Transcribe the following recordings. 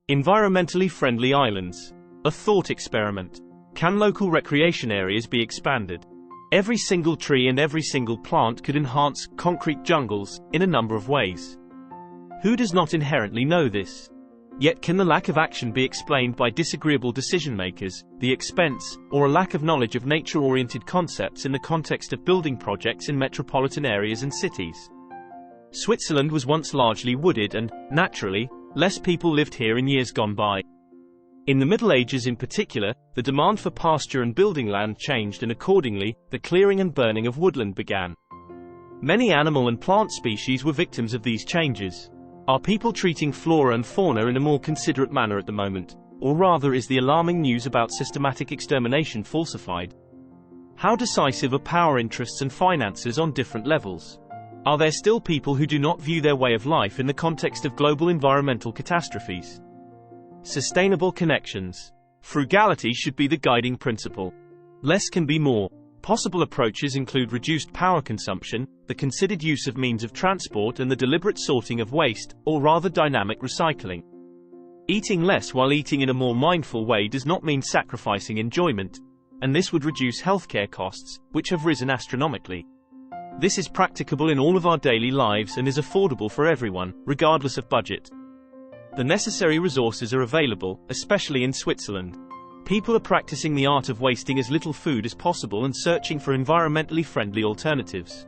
Environmentally friendly islands. A thought experiment. Can local recreation areas be expanded? Every single tree and every single plant could enhance concrete jungles in a number of ways. Who does not inherently know this? Yet can the lack of action be explained by disagreeable decision-makers, the expense, or a lack of knowledge of nature-oriented concepts in the context of building projects in metropolitan areas and cities? Switzerland was once largely wooded and, naturally, less people lived here in years gone by. In the Middle Ages in particular, the demand for pasture and building land changed, and accordingly, the clearing and burning of woodland began. Many animal and plant species were victims of these changes. Are people treating flora and fauna in a more considerate manner at the moment? Or rather, is the alarming news about systematic extermination falsified? How decisive are power interests and finances on different levels? Are there still people who do not view their way of life in the context of global environmental catastrophes? Sustainable connections. Frugality should be the guiding principle. Less can be more. Possible approaches include reduced power consumption, the considered use of means of transport, and the deliberate sorting of waste, or rather dynamic recycling. Eating less while eating in a more mindful way does not mean sacrificing enjoyment, and this would reduce healthcare costs, which have risen astronomically. This is practicable in all of our daily lives and is affordable for everyone, regardless of budget. The necessary resources are available, especially in Switzerland. People are practicing the art of wasting as little food as possible and searching for environmentally friendly alternatives.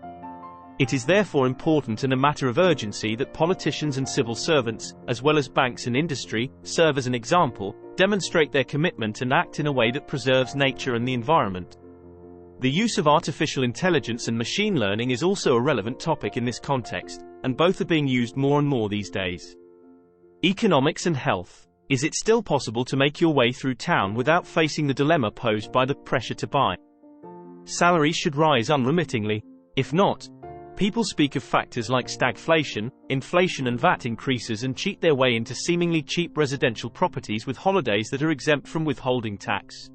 It is therefore important and a matter of urgency that politicians and civil servants, as well as banks and industry, serve as an example, demonstrate their commitment and act in a way that preserves nature and the environment. The use of artificial intelligence and machine learning is also a relevant topic in this context, and both are being used more and more these days. Economics and health. Is it still possible to make your way through town without facing the dilemma posed by the pressure to buy? Salaries should rise unremittingly. If not, people speak of factors like stagflation, inflation and VAT increases and cheat their way into seemingly cheap residential properties with holidays that are exempt from withholding tax.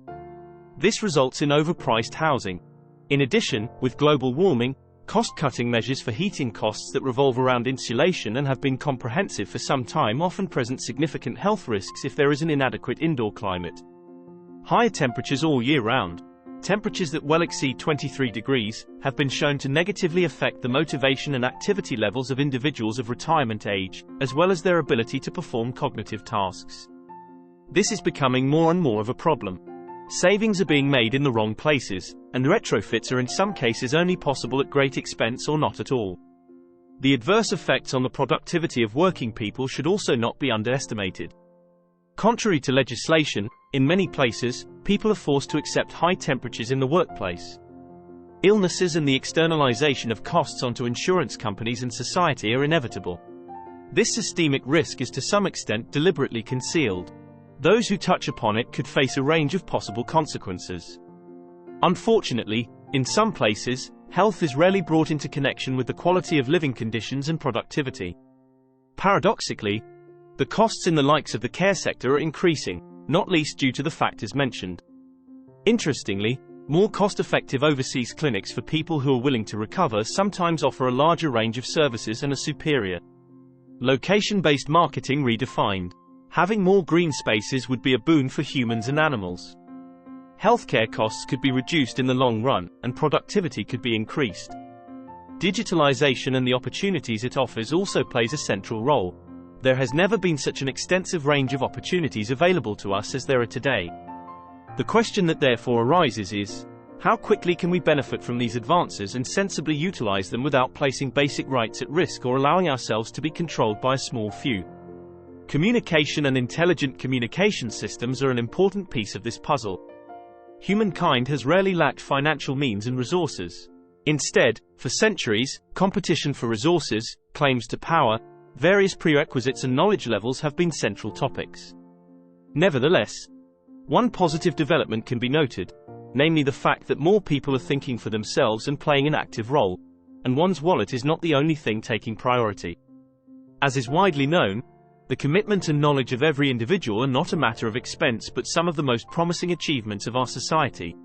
This results in overpriced housing. In addition, with global warming, cost-cutting measures for heating costs that revolve around insulation and have been comprehensive for some time often present significant health risks if there is an inadequate indoor climate. Higher temperatures all year round, temperatures that well exceed 23 degrees, have been shown to negatively affect the motivation and activity levels of individuals of retirement age, as well as their ability to perform cognitive tasks. This is becoming more and more of a problem. Savings are being made in the wrong places, and retrofits are in some cases only possible at great expense or not at all. The adverse effects on the productivity of working people should also not be underestimated. Contrary to legislation, in many places, people are forced to accept high temperatures in the workplace. Illnesses and the externalization of costs onto insurance companies and society are inevitable. This systemic risk is to some extent deliberately concealed. Those who touch upon it could face a range of possible consequences. Unfortunately, in some places, health is rarely brought into connection with the quality of living conditions and productivity. Paradoxically, the costs in the likes of the care sector are increasing, not least due to the factors mentioned. Interestingly, more cost-effective overseas clinics for people who are willing to recover sometimes offer a larger range of services and a superior location-based marketing redefined. Having more green spaces would be a boon for humans and animals. Healthcare costs could be reduced in the long run, and productivity could be increased. Digitalization and the opportunities it offers also plays a central role. There has never been such an extensive range of opportunities available to us as there are today. The question that therefore arises is, how quickly can we benefit from these advances and sensibly utilize them without placing basic rights at risk or allowing ourselves to be controlled by a small few? Communication and intelligent communication systems are an important piece of this puzzle. Humankind has rarely lacked financial means and resources. Instead, for centuries, competition for resources, claims to power, various prerequisites and knowledge levels have been central topics. Nevertheless, one positive development can be noted, namely the fact that more people are thinking for themselves and playing an active role, and one's wallet is not the only thing taking priority. As is widely known, the commitment and knowledge of every individual are not a matter of expense but some of the most promising achievements of our society.